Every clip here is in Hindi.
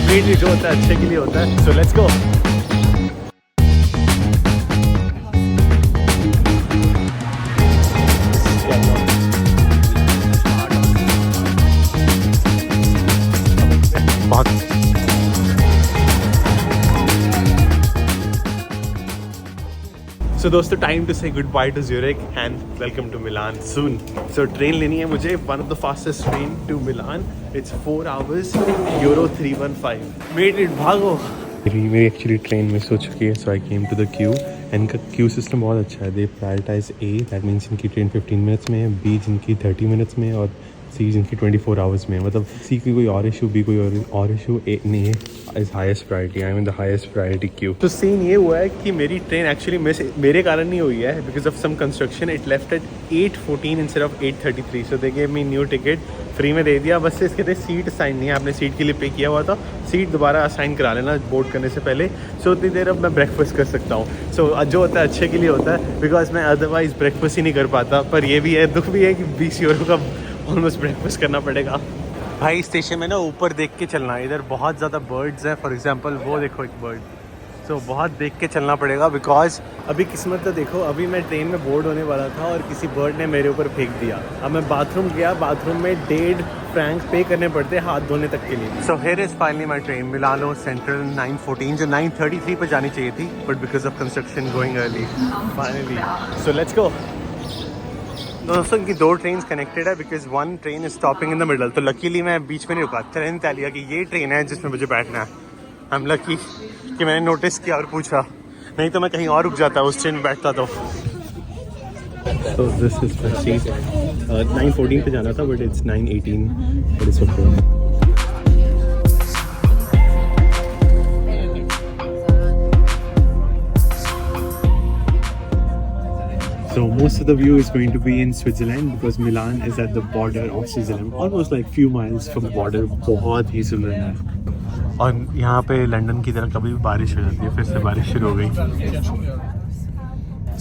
मेनली जो होता है अच्छे के लिए होता है। So let's go. सो दोस्तों, time to say good bye to Zurich and welcome to Milan soon. So train लेनी है मुझे, one of the fastest train to Milan. It's 4 hours, Euro 315। Made it, भागो। मेरी एक्चुअली ट्रेन मिस हो चुकी है, so I came to the queue. इनका क्यू सिस्टम बहुत अच्छा है। They prioritize A, that means इनकी ट्रेन 15 मिनट्स में है, बी जिनकी 30 मिनट्स में, और सी जिनकी 24 hours में। मतलब सी की कोई और इशू, बी कोई और इशू, ए नहीं है। Is highest priority, I am in the highest priority queue. तो सीन ये हुआ है कि मेरी ट्रेन एक्चुअली मिस मेरे कारण नहीं हुई है, because of some construction. It left at 8:14 instead of 8:33। So they gave me new ticket, free में दे दिया। बस इसके सीट असाइन नहीं है, आपने सीट के लिए पे किया हुआ था, सीट दोबारा असाइन करा लेना बोर्ड करने से पहले। सो उतनी देर अब मैं ब्रेकफास्ट कर सकता हूँ। सो जो होता है अच्छे के लिए होता है, बिकॉज मैं अदरवाइज ब्रेकफास्ट ही नहीं कर पाता। पर ये भी है, दुख भी है कि 20 यूरो का ऑलमोस्ट ब्रेकफास्ट करना पड़ेगा। भाई स्टेशन में ना ऊपर देख के चलना है, इधर बहुत ज़्यादा बर्ड्स हैं। फॉर एग्जांपल वो देखो एक बर्ड, सो बहुत देख के चलना पड़ेगा। बिकॉज अभी किस्मत तो देखो, अभी मैं ट्रेन में बोर्ड होने वाला था और किसी बर्ड ने मेरे ऊपर फेंक दिया। अब मैं बाथरूम गया, बाथरूम में 1.5 फ्रैंक पे करने पड़ते हाथ धोने तक के लिए। So here is finally my train, Milano central 9:14, जो 9:33 पर जानी चाहिए थी, but because of construction going early finally. So let's go. दोस्तों इनकी 2 ट्रेन कनेक्टेड है, because one train is stopping in the middle. तो लकीली मैं बीच में नहीं रुका, ट्रेन तय लिया कि ये ट्रेन है जिसमें मुझे बैठना है। हम लकी कि मैंने नोटिस किया और पूछा, नहीं तो मैं कहीं और रुक जाता, उस ट्रेन में बैठता। तो दिस इज माय सीट। 9:14 पे जाना था, but it's 9:18। It is okay. So most of the view is going to be in Switzerland because Milan is at the border of Switzerland, almost like few miles from the border. बहुत ही सुंदर है। और यहाँ पे लंदन की तरह कभी भी बारिश हो जाती है, फिर से बारिश शुरू हो गई।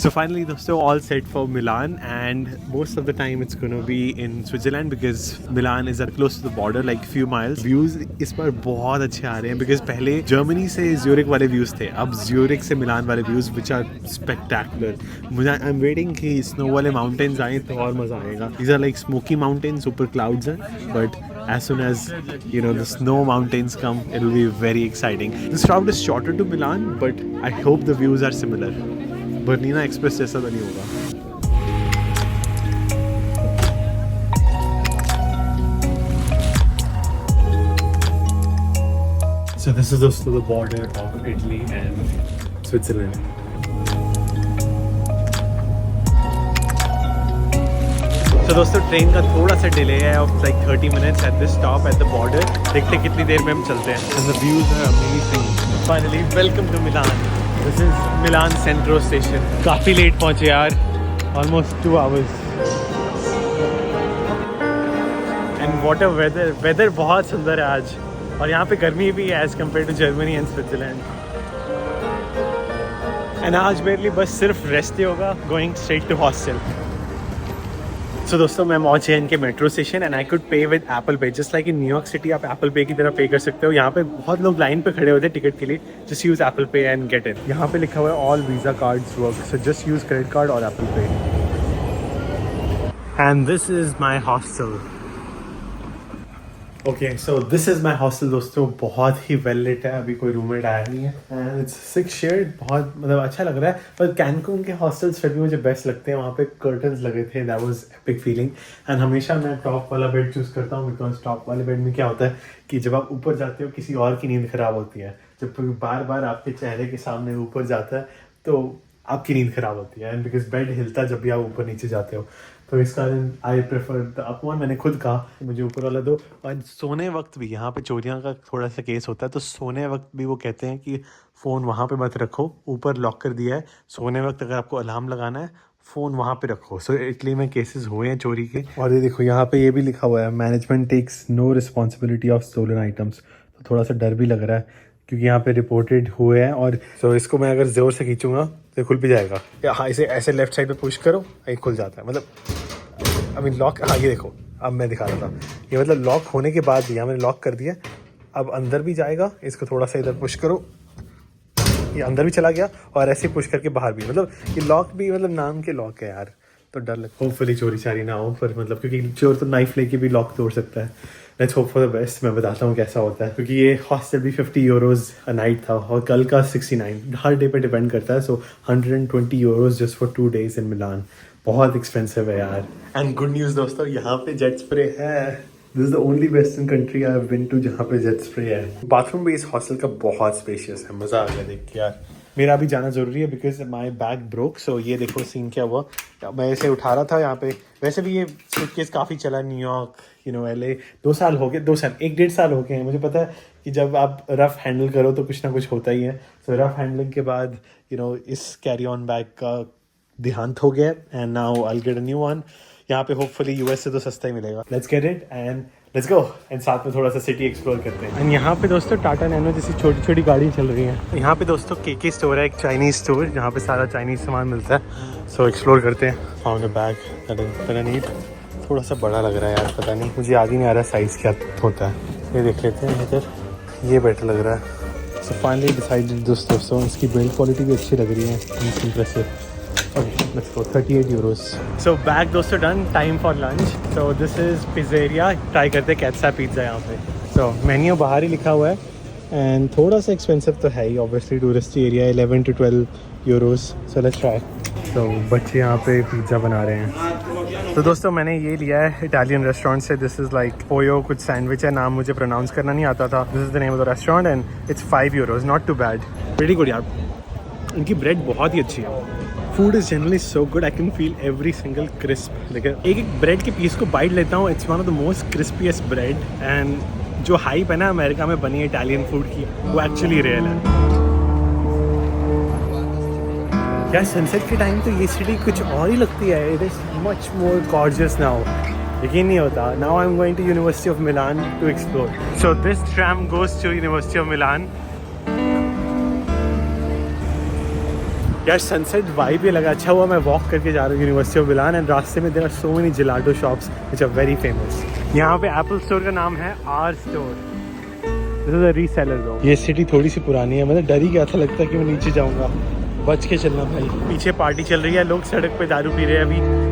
So finally दोस्तों, all set for Milan, and most of the time it's going to be in Switzerland because Milan is close to the border, like few miles. Views इस बार बहुत अच्छे आ रहे हैं because पहले जर्मनी से ज़्यूरिख वाले व्यूज़ थे, अब ज़्यूरिख से मिलान वाले व्यूज़ which are spectacular. मुझे I'm waiting कि स्नो वाले माउंटेन्स आएँ तो और मज़ा आएगा। These are like smoky mountains, ऊपर clouds हैं, but as soon as you know the snow mountains come, it will be very exciting. This route is shorter to Milan, but I hope the views are similar. Bernina express जैसा तो नहीं होगा। So this is also the border of Italy and Switzerland. तो दोस्तों ट्रेन का थोड़ा सा डिले है of like 30 minutes at this stop at the border. देखते कितनी देर में हम चलते हैं। And the views are amazing. Finally, welcome to Milan. This is Milan Centro Station. काफ़ी लेट पहुँचे यार, almost 2 hours. And what a weather! Weather बहुत सुंदर है आज, और यहाँ पे गर्मी भी है as compared to Germany and Switzerland. And आज मेरे लिए बस सिर्फ रेस्ट ही होगा, going straight to hostel. So दोस्तों मैं पहुंचे इनके metro station and I could पे विद एप्पल पे, just like in New York city आप एप्पल पे की तरह पे कर सकते हो। यहाँ पे बहुत लोग लाइन पे खड़े होते हैं टिकट के लिए। जस्ट यूज एप्पल पे एंड गेट इट। यहाँ पे लिखा हुआ है all visa cards work, so just use credit card और एप्पल पे। And this is my hostel. Okay, so this is my hostel दोस्तों। बहुत ही वेल लिट है, अभी कोई रूममेट आया नहीं है एंड इट्स 6 शेयर्ड। बहुत मतलब अच्छा लग रहा है। पर कैनकून के हॉस्टल्स फिर भी मुझे बेस्ट लगते हैं, वहाँ पे कर्टन्स लगे थे, that was epic feeling. And हमेशा मैं टॉप वाला बेड चूज़ करता हूँ, बिकॉज टॉप वाले बेड में क्या होता है कि जब आप ऊपर जाते हो किसी और की नींद ख़राब होती है। जब कोई बार बार आपके चेहरे के सामने ऊपर जाता है तो आपकी नींद ख़राब होती है, एंड बिकॉज बेड हिलता जब भी आप ऊपर नीचे जाते हो, तो इस कारण I prefer the up one. मैंने खुद कहा मुझे ऊपर वाला दो। और सोने वक्त भी यहाँ पे चोरियाँ का थोड़ा सा केस होता है, तो सोने वक्त भी वो कहते हैं कि फ़ोन वहाँ पे मत रखो, ऊपर लॉक कर दिया है। सोने वक्त अगर आपको अलार्म लगाना है, फ़ोन वहाँ पे रखो। सो इटली में केसेस हुए हैं चोरी के। और ये देखो यहाँ पे ये भी लिखा हुआ है, management takes no responsibility of stolen items. तो थोड़ा सा डर भी लग रहा है क्योंकि यहाँ पे रिपोर्टेड हुए हैं। और सो इसको मैं अगर ज़ोर से खींचूंगा तो खुल भी जाएगा। हाँ, इसे ऐसे लेफ्ट साइड पे पुश करो, ये खुल जाता है। मतलब अभी लॉक, हाँ ये देखो, अब मैं दिखा रहा था, ये मतलब लॉक होने के बाद भी यहाँ मैंने लॉक कर दिया, अब अंदर भी जाएगा, इसको थोड़ा सा इधर पुश करो, ये अंदर भी चला गया और ऐसे पुश करके बाहर भी, मतलब ये लॉक भी मतलब नाम के लॉक है यार, तो डर लगता है। होपफुली चोरी चारी ना हो, पर मतलब क्योंकि चोर तो नाइफ लेके भी लॉक तोड़ सकता है। Let's hope for the best. मैं बताता हूँ कैसा होता है, क्योंकि ये हॉस्टल भी 50 यूरोज अ नाइट था और कल का 69, हर डे पे डिपेंड करता है। सो 120 यूरोज जस्ट फॉर 2 days इन मिलान, बहुत एक्सपेंसिव है यार। एंड गुड न्यूज़ दोस्तों, यहाँ पे जेट स्प्रे है। This is the only western country I have been to जहाँ पे जेट स्प्रे है। बाथरूम भी इस हॉस्टल का बहुत स्पेशियस है, मज़ा आ गया देख के यार। मेरा भी जाना ज़रूरी है बिकॉज माई बैग ब्रोक। सो ये देखो सीन क्या हुआ, मैं इसे उठा रहा था यहाँ पे। वैसे भी ये सूटकेस काफ़ी चला, न्यूयॉर्क, LA 2 साल हो गए, 2 साल 1-1.5 साल हो गए हैं। मुझे पता है कि जब आप रफ़ हैंडल करो तो कुछ ना कुछ होता ही है। सो रफ़ हैंडलिंग के बाद इस कैरी ऑन बैग का देहांत हो गया and now I will get a new one. यहाँ पे होपफुली यूएस से तो सस्ता ही मिलेगा। Let's get it and let's go, and साथ में थोड़ा सा सिटी एक्सप्लोर करते हैं। एंड यहाँ पे दोस्तों टाटा नैनो जैसी छोटी छोटी गाड़ी चल रही है। यहाँ पे दोस्तों केके स्टोर है, एक चाइनीज स्टोर जहाँ पे सारा चाइनीज सामान मिलता है। सो एक्सप्लोर करते हैं। फाउंड अ बैग, थोड़ा सा बड़ा लग रहा है यार, पता नहीं, मुझे याद ही नहीं आ रहा साइज़ क्या होता है। ये देख लेते हैं इधर, ये बेटर लग रहा है। सो फाइनली डिसाइडेड दोस्तों, इसकी बिल्ड क्वालिटी भी अच्छी लग रही है, impressive. Let's go, 38 euros. So back दोस्तों done, time for lunch. So this is pizzeria. Try करते हैं कैसा पिज़्ज़ा यहाँ पे। So मेन्यू बाहर ही लिखा हुआ है एंड थोड़ा सा एक्सपेंसिव तो है ही, obviously tourist area, 11 to 12 euros. So let's try. तो बच्चे यहाँ पे पिज़्ज़ा बना रहे हैं। तो दोस्तों मैंने ये लिया है इटालियन रेस्टोरेंट से। दिस इज़ लाइक पोयो कुछ सैंडविच है, नाम मुझे प्रोनाउंस करना नहीं आता था। This is the name of the restaurant and it's 5 euros. Not too bad, very good यार। इनकी ब्रेड बहुत ही अच्छी है। Food is generally so good, I can feel every single crisp. लेकिन एक एक ब्रेड के पीस को बाइट लेता हूँ, it's one of the most crispiest bread. And जो हाइप है ना अमेरिका में बनी है इटालियन फूड की, वो एक्चुअली रियल है यार। सनसेट के टाइम तो ये सिटी कुछ और ही लगती है। It is much more gorgeous now, यकीन नहीं होता। Now I am going to university of Milan to explore. So this tram goes to university of Milan. यार सनसेट वाइब भी लगा, अच्छा हुआ मैं वॉक करके जा रहा हूँ यूनिवर्सिटी ऑफ मिलान एंड रास्ते में there are so many gelato shops which are very famous. यहाँ पे एप्पल स्टोर का नाम है R store. This is a reseller though. ये सिटी थोड़ी सी पुरानी है, मतलब डर ही गया था, लगता है कि मैं नीचे जाऊँगा। बच के चलना भाई। पीछे पार्टी चल रही है, लोग सड़क पे दारू पी रहे हैं अभी।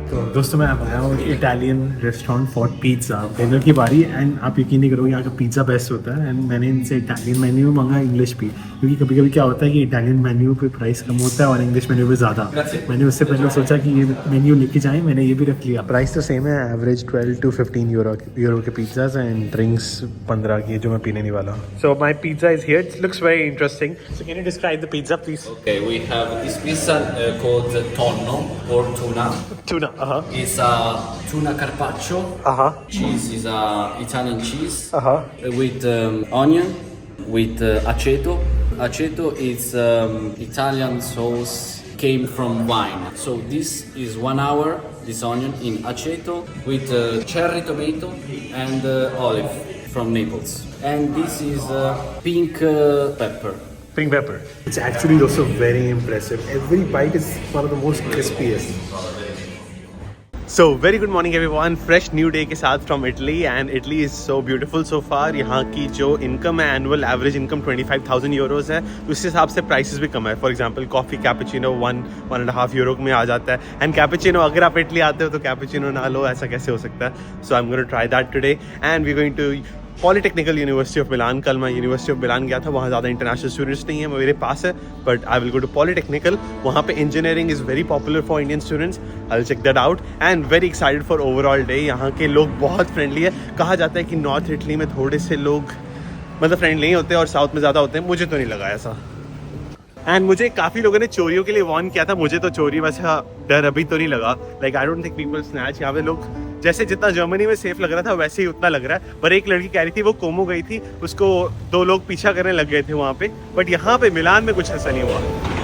तो दोस्तों मैं आया हूँ Italian restaurant for pizza, dinner की बारी। एंड आप यकीन नहीं करोगे यहाँ का पिज़्ज़ा बेस्ट होता है। एंड मैंने इनसे इटालियन मेन्यू मांगा, इंग्लिश भी, क्योंकि कभी कभी क्या होता है कि इटालियन मेन्यू पे प्राइस कम होता है और इंग्लिश मेन्यू पे ज़्यादा। मैंने उससे पहले सोचा कि ये मेन्यू लेके जाएँ, मैंने ये भी रख लिया। प्राइस तो सेम है, एवरेज 12 to 15 यूरो के पिज़्ज़ाज एंड ड्रिंक्स 15 की, जो मैं पीने नहीं वाला। So my pizza is here, it looks very interesting. So can you describe the pizza please? Okay, we have this pizza called tonno or tuna. Tuna, It's a tuna carpaccio. Cheese is a Italian cheese with onion, with aceto. Aceto is Italian sauce came from wine. So this is 1 hour, this onion in aceto with cherry tomato and olive from Naples. And this is pink pepper. Pink pepper. It's actually also very impressive. Every bite is one of the most crispiest. So very good morning everyone, fresh new day के साथ from Italy and Italy is so beautiful so far. यहाँ की जो इनकम है, एनुअल एवरेज इनकम 25,000 यूरोज़ है, तो उस हिसाब से प्राइसेस भी कम है। For example coffee cappuccino 1.5 euro में आ जाता है। एंड कैपेचिनो अगर आप इटली आते हो तो कैपेचिनो ना लो, ऐसा कैसे हो सकता है? So I am going to try that today and we going to polytechnical university of Milan. कल मैं यूनिवर्सिटी ऑफ मिलान गया था, वहाँ ज़्यादा इंटरनेशनल स्टूडेंट्स नहीं है मेरे पास है, but I will go to polytechnical. वहाँ पे engineering is very popular for Indian students. I will check that out and very excited for overall day. यहाँ के लोग बहुत फ्रेंडली है। कहा जाता है कि नॉर्थ इटली में थोड़े से लोग मतलब फ्रेंडली नहीं होते और साउथ में ज़्यादा होते हैं, मुझे तो नहीं लगा ऐसा। एंड मुझे काफ़ी लोगों ने चोरियों के लिए वार्न किया था, मुझे तो चोरी वैसा डर अभी तो नहीं लगा। Like I don't think people snatch. यहाँ पे लोग जैसे जितना जर्मनी में सेफ लग रहा था वैसे ही उतना लग रहा है। पर एक लड़की कह रही थी वो कोमो गई थी, उसको 2 लोग पीछा करने लग गए थे वहाँ पे, बट यहाँ पे मिलान में कुछ ऐसा नहीं हुआ।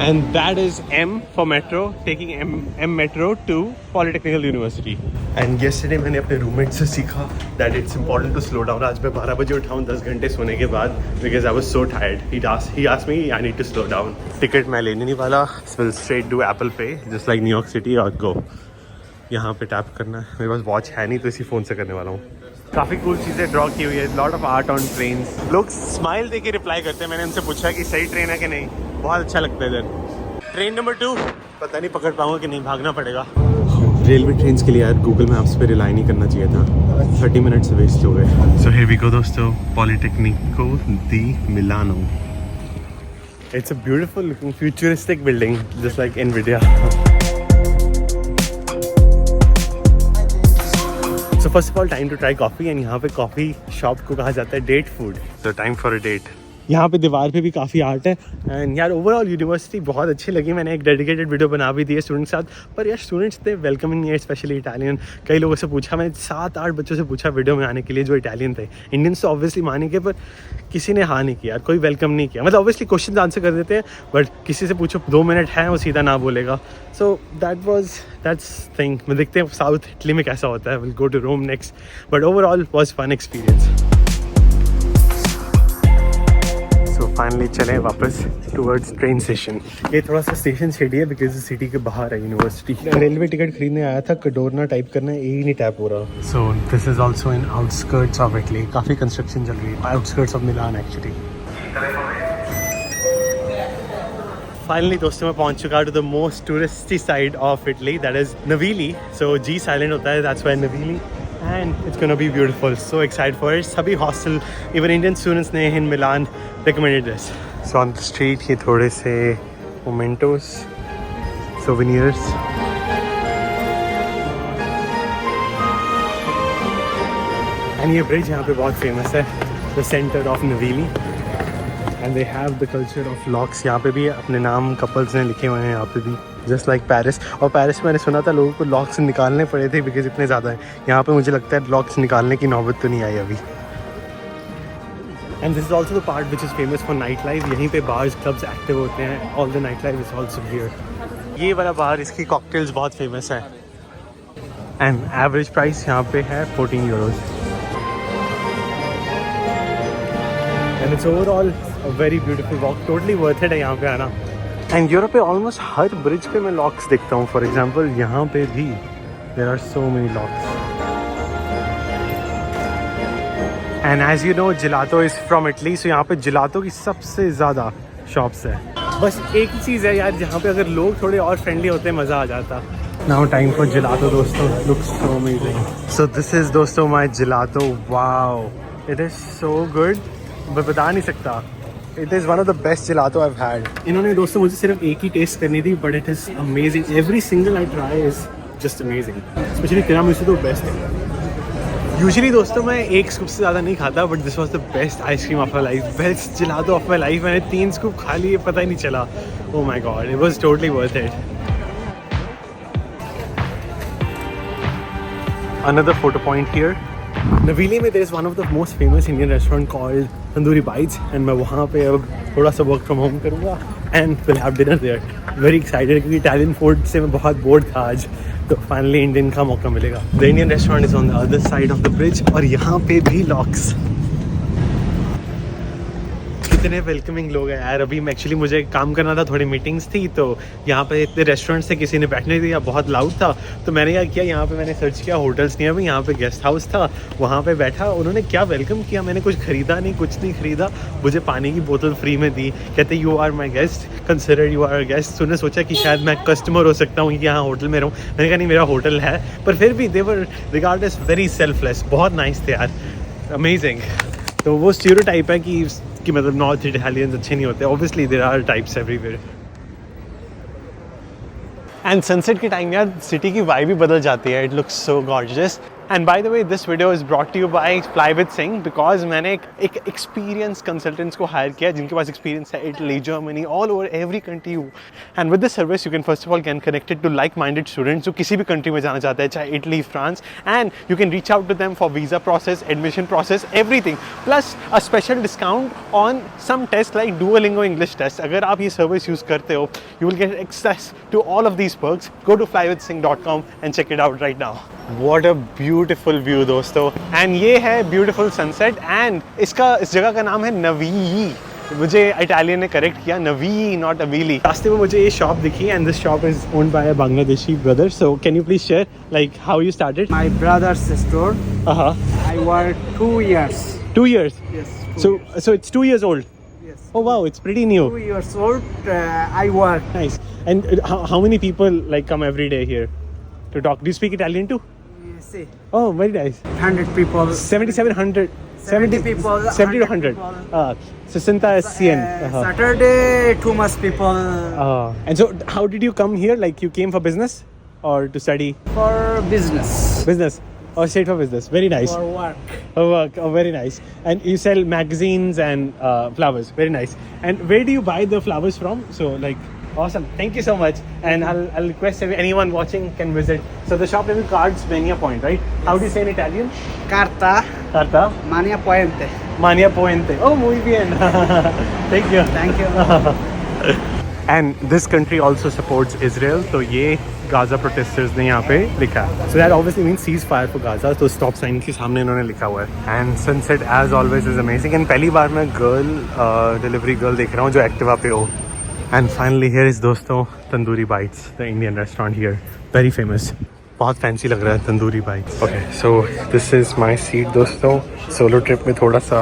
And that is M for metro, taking M metro to Polytechnical University. And yesterday मैंने अपने रूममेट से सीखा that it's important to slow down. आज मैं 12 बजे उठा हूँ 10 घंटे सोने के बाद because I was so tired. He asked me I need to slow down. Ticket मैं लेने नहीं वाला, will straight do Apple Pay just like New York City और go. यहाँ पे टैप करना है। मेरे पास वॉच है नहीं तो इसी फ़ोन से करने वाला हूँ। काफ़ी कूल चीज़ें ड्रॉ की हुई है, lot of art on trains. लोग स्माइल दे के रिप्लाई करते हैं। मैंने उनसे पूछा कि सही ट्रेन है कि नहीं, बहुत अच्छा लगता है इधर। ट्रेन नंबर 2 पता नहीं पकड़ पाऊंगा कि नहीं, भागना पड़ेगा। रेलवे ट्रेन के लिए यार गूगल मैप्स पे रिलाई नहीं करना चाहिए था, 30 मिनट्स वेस्ट हो गए। सो हियर वी गो दोस्तों, Politecnico di Milano. It's a beautiful looking futuristic building just like NVIDIA। So first of all time to try coffee, and यहाँ पे कॉफ़ी शॉप को कहा जाता है date food. So time for a date. यहाँ पे दीवार पे भी काफ़ी आर्ट है, एंड यार ओवरऑल यूनिवर्सिटी बहुत अच्छी लगी। मैंने एक डेडिकेटेड वीडियो बना भी दी है स्टूडेंट्स के साथ, पर यार स्टूडेंट्स थे वेलकमिंग नहीं है, स्पेशली इटालियन। कई लोगों से पूछा, मैंने 7-8 बच्चों से पूछा वीडियो में आने के लिए जो इटालियन थे। इंडियंस तो ऑब्वियसली मानेंगे, पर किसी ने हाँ नहीं किया, कोई वेलकम नहीं किया। मतलब ऑब्वियसली क्वेश्चन आंसर कर देते हैं, बट किसी से पूछो 2 मिनट है, वो सीधा ना बोलेगा। So that's thing. मैं देखते हैं साउथ इटली में कैसा होता है। Will go to Rome next, but overall was fun experience. Finally चले वापस टूवर्ड्स ट्रेन स्टेशन। ये थोड़ा सा स्टेशन शेडी है बिकॉज सिटी के बाहर है यूनिवर्सिटी। रेलवे टिकट खरीदने आया था, कडोरना टाइप करना है, यही नहीं टैप हो रहा। So this is also in outskirts of Italy. काफ़ी कंस्ट्रक्शन चल रही है outskirts of Milan actually. Finally दोस्तों मैं पहुंच चुका to the most touristy side of Italy, that is Navigli. So G silent होता है, that's why Navigli, and it's gonna be beautiful. So excited for it. Sabhi hostel, even Indian students ने in Milan recommended this. So on the street ये थोड़े से mementos, souvenirs. And ये bridge यहाँ पे बहुत famous है, the center of Navili. And they have the culture of locks. यहाँ पे भी अपने नाम couples ने लिखे हुए हैं यहाँ पे भी, जस्ट लाइक पेरिस। और पेरिस में मैंने सुना था लोगों को लॉक्स निकालने पड़े थे बिकॉज इतने ज़्यादा हैं। यहाँ पे मुझे लगता है लॉक्स निकालने की नौबत तो नहीं आई अभी। And this is also the part which is famous for night life. यहीं पे बार्स क्लब्स एक्टिव होते हैं, all the night life is also here. ये वाला बार, इसकी कॉकटेल्स बहुत फेमस है, एंड एवरेज प्राइस यहाँ पे है 14 euros. And it's overall a very beautiful walk, totally worth it है यहाँ पे आना। एंड यूरोप पे ऑलमोस्ट हर ब्रिज पे मैं लॉक्स देखता हूँ। फॉर एग्जाम्पल यहाँ पे भी there are so many locks. And as you know gelato is from Italy, so यहाँ पे जिलातो की सबसे ज़्यादा शॉप्स है। बस एक ही चीज़ है यार, जहाँ पे अगर लोग थोड़े और फ्रेंडली होते मज़ा आ जाता। नाउ टाइम फॉर जिलातो दोस्तों, looks so amazing. So this is दोस्तों my gelato. Wow, it is so good, मैं बता नहीं सकता। It is one of the best gelato I have had. इन्होंने दोस्तों मुझे सिर्फ एक ही टेस्ट करनी थी, but it is amazing. Every single I try is just amazing, specially tiramisu तो बेस्ट है। यूजुअली दोस्तों मैं एक स्कूप से ज़्यादा नहीं खाता, but this was the best ice cream of my life, best gelato of my life. मैंने 3 स्कूप खा लिए, पता ही नहीं चला। Oh my God, it was totally worth it. Another photo point here. Navili में there is one of the most famous Indian restaurant called Tandoori Bites, and मैं वहाँ पे अब थोड़ा सा work from home करूँगा and will have dinner there. Very excited क्योंकि Italian food से मैं बहुत bored था आज, तो finally Indian का मौका मिलेगा। The Indian restaurant is on the other side of the bridge, और यहाँ पे भी locks। कितने वेलकमिंग लोग हैं यार। अभी एक्चुअली मुझे काम करना था, थोड़ी मीटिंग्स थी, तो यहाँ पे इतने रेस्टोरेंट्स थे, किसी ने बैठने दिया, बहुत लाउड था। तो मैंने क्या किया, यहाँ पे मैंने सर्च किया होटल्स नहीं है अभी, यहाँ पे गेस्ट हाउस था, वहाँ पे बैठा। उन्होंने क्या वेलकम किया, मैंने कुछ ख़रीदा नहीं, कुछ नहीं ख़रीदा, मुझे पानी की बोतल फ्री में दी। कहते you are my guest, consider you are guest. उन्होंने सोचा कि शायद मैं कस्टमर हो सकता हूँ कि यहाँ होटल में रहूँ। मैंने कहा नहीं, मेरा होटल है, पर फिर भी दे वर रिगार्ड एज वेरी सेल्फलेस। बहुत नाइस थे यार, अमेजिंग। तो वो स्टीरियोटाइप है कि मतलब नॉर्थ इटालियंस अच्छे नहीं होते। Obviously there are types everywhere. And sunset के टाइम यार सिटी की वाइब भी बदल जाती है। It looks so gorgeous. And by the way this video is brought to you by fly with Singh, because मैंने एक एक्सपीरियंस कंसल्टेंट्स को हायर किया जिनके पास एक्सपीरियंस है Italy, Germany, all over every country. And with this service you can first of all can connected to like minded students जो किसी भी कंट्री में जाना चाहते हैं, चाहे Italy, France, and you can reach out to them for visa process, admission process, everything, plus a special discount on some test like Duolingo English test. अगर आप ये सर्विस यूज़ करते हो, you will get access to all of these perks. Go to flywithsing.com and check it out right now. What a beautiful view दोस्तों, एंड ये है ब्यूटीफुल सनसेट। एंड इस जगह का नाम है नवीली, मुझे इटालियन ने करेक्ट किया, नवी नॉट अवीली। रास्ते में मुझे ये शॉप दिखी and this shop is owned by a Bangladeshi brother. So can you please share like how you started? My brother's store. I worked 2 years. 2 years. Yes. So it's 2 years old. Yes. Oh wow, it's pretty new. 2 years old. I work. Nice. And how many people like come every day here to talk? Do you speak Italian too? See, Oh, very nice. 100 people. 7,700. 70 people. 70 to 100. people. 60 100. Saturday, too much people And so, how did you come here? Like, you came for business or to study? for business. Business. Or straight for business. Very nice. For work. Oh, work. Oh, very nice. And you sell magazines and flowers. Very nice. And where do you buy the flowers from? So, like, awesome. Thank you so much. And I'll request anyone watching can visit. So the shop name is Cards Mania Point, right? How do you say in Italian? Carta, Carta Mania Puente. Mania Puente. Oh, muy bien. Thank you. Thank you. And this country also supports Israel. तो ये गाजा प्रोटेस्टर्स ने यहाँ पे लिखा है. So that obviously means ceasefire for Gaza. तो स्टॉप साइन के सामने इन्होंने लिखा हुआ है. And sunset as always is amazing. And पहली बार मैं डिलीवरी गर्ल देख रहा हूँ जो एक्टिवा पे हो. And finally here is दोस्तों tandoori bytes, the Indian restaurant here, very famous. बहुत फैंसी लग रहा है tandoori bytes. Okay, so this is my seat दोस्तों. सोलो ट्रिप में थोड़ा सा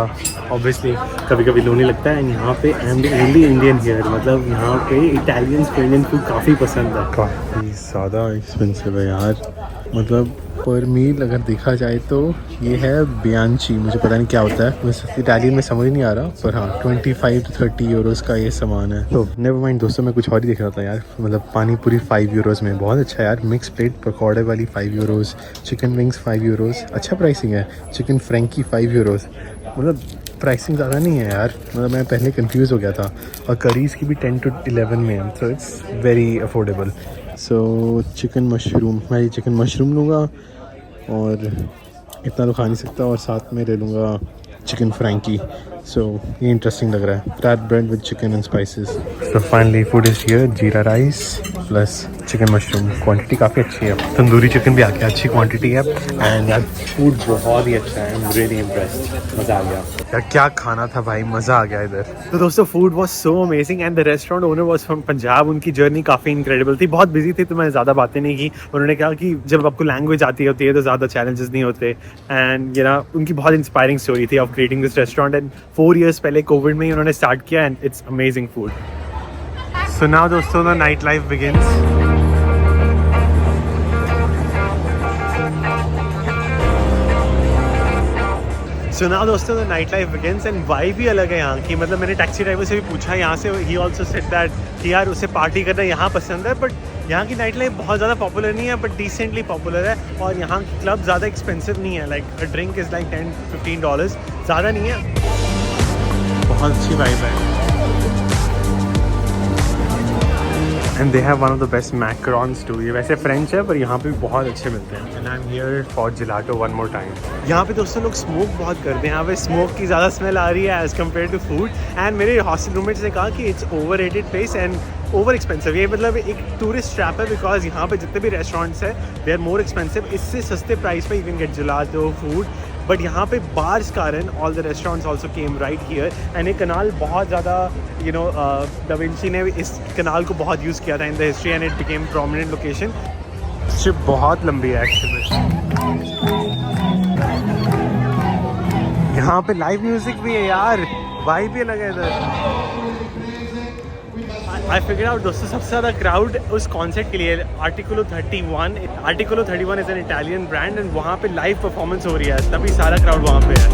obviously कभी कभी लोनी लगता है. And यहाँ पे I am the only Indian here. मतलब यहाँ पे इटालियन स्पेनियन फूड काफ़ी पसंद है. काफ़ी ज़्यादा एक्सपेंसिव है यार. मतलब पर मील अगर देखा जाए तो ये है बियांची. मुझे पता नहीं क्या होता है, मुझे इटालियन में समझ नहीं आ रहा, पर हाँ 25 to 30 यूरोस का ये सामान है. तो नेवर माइंड दोस्तों, मैं कुछ और ही देख रहा था यार. मतलब पानी पूरी 5 यूरोस में, बहुत अच्छा यार. मिक्स प्लेट पकौड़े वाली 5 यूरोस, चिकन विंग्स 5 यूरोस. अच्छा प्राइसिंग है. Chicken frankie 5 euros. मतलब प्राइसिंग ज़्यादा नहीं है यार. मतलब मैं पहले कंफ्यूज हो गया था. और करीज़ की भी 10 to 11 में है. So it's very affordable. So chicken mushroom, मैं ये चिकन मशरूम लूँगा और इतना तो खा नहीं सकता, और साथ में ले लूँगा चिकन फ्रैंकी. सो ये इंटरेस्टिंग लग रहा है. Flat bread with chicken and spices. So finally food is here. Jeera rice plus chicken mushroom. Quantity काफ़ी अच्छी है. तंदूरी चिकन भी आ गया, अच्छी क्वांटिटी है. एंड यार फूड बहुत ही अच्छा है. I am really impressed. मज़ा आ गया यार. क्या खाना था भाई, मज़ा आ गया इधर. तो दोस्तों food was so amazing and the restaurant owner was from Punjab. उनकी जर्नी काफ़ी इनक्रेडिबल थी. बहुत बिजी थी तो मैं ज़्यादा बातें नहीं की. उन्होंने कहा कि जब आपको लैंग्वेज आती होती है तो ज़्यादा चैलेंजेस नहीं होते. एंड यू नो उनकी बहुत इंस्पायरिंग स्टोरी थी of creating this restaurant. And 4 years पहले कोविड में ही उन्होंने स्टार्ट किया. And it's amazing food. So now दोस्तों the night life begins. So now दोस्तों the night life begins. And vibe भी अलग है यहाँ की. मतलब मैंने टैक्सी ड्राइवर से भी पूछा यहाँ से, ही ऑल्सो सेड दैट कि यार उसे पार्टी करना यहाँ पसंद है. बट यहाँ की नाइट लाइफ बहुत ज़्यादा पॉपुलर नहीं है, बट डिसेंटली पॉपुलर है. और यहाँ की क्लब ज़्यादा एक्सपेंसिव नहीं है. Like a drink is like $10-15, ज़्यादा नहीं है. बहुत अच्छी वाइब है. And they have one of the best macarons too. ये वैसे फ्रेंच है पर यहाँ पे भी बहुत अच्छे मिलते हैं. And I am here for gelato one more time. यहाँ पे दोस्तों लोग स्मोक बहुत करते हैं. यहाँ पे स्मोक की ज़्यादा स्मेल आ रही है as compare to food. And मेरे हॉस्टल रूममेट्स ने कहा कि it's over rated place and over expensive. ये मतलब एक टूरिस्ट ट्रैप है, बिकॉज यहाँ पे जितने भी रेस्टोरेंट्स हैं दे आर मोर एक्सपेंसिव. इससे सस्ते प्राइस पे you can get gelato food. But यहाँ पे बार्स कारण all the restaurants also came right here. And ये कनाल बहुत ज़्यादा यू नो दा विंची ने इस कनाल को बहुत यूज़ किया था in the history and it became prominent location. Ship बहुत लंबी है एक्चुअली. यहाँ पे लाइव म्यूजिक भी है यार. वाइब भी अलग है इधर. आई फिगर आउट दोस्तों सबसे ज़्यादा क्राउड उस कॉन्सर्ट के लिए आर्टिकुलो 31. आर्टिकुलो 31 is an Italian brand and वहाँ पे लाइव परफॉर्मेंस हो रही है, तभी सारा क्राउड वहाँ पे है.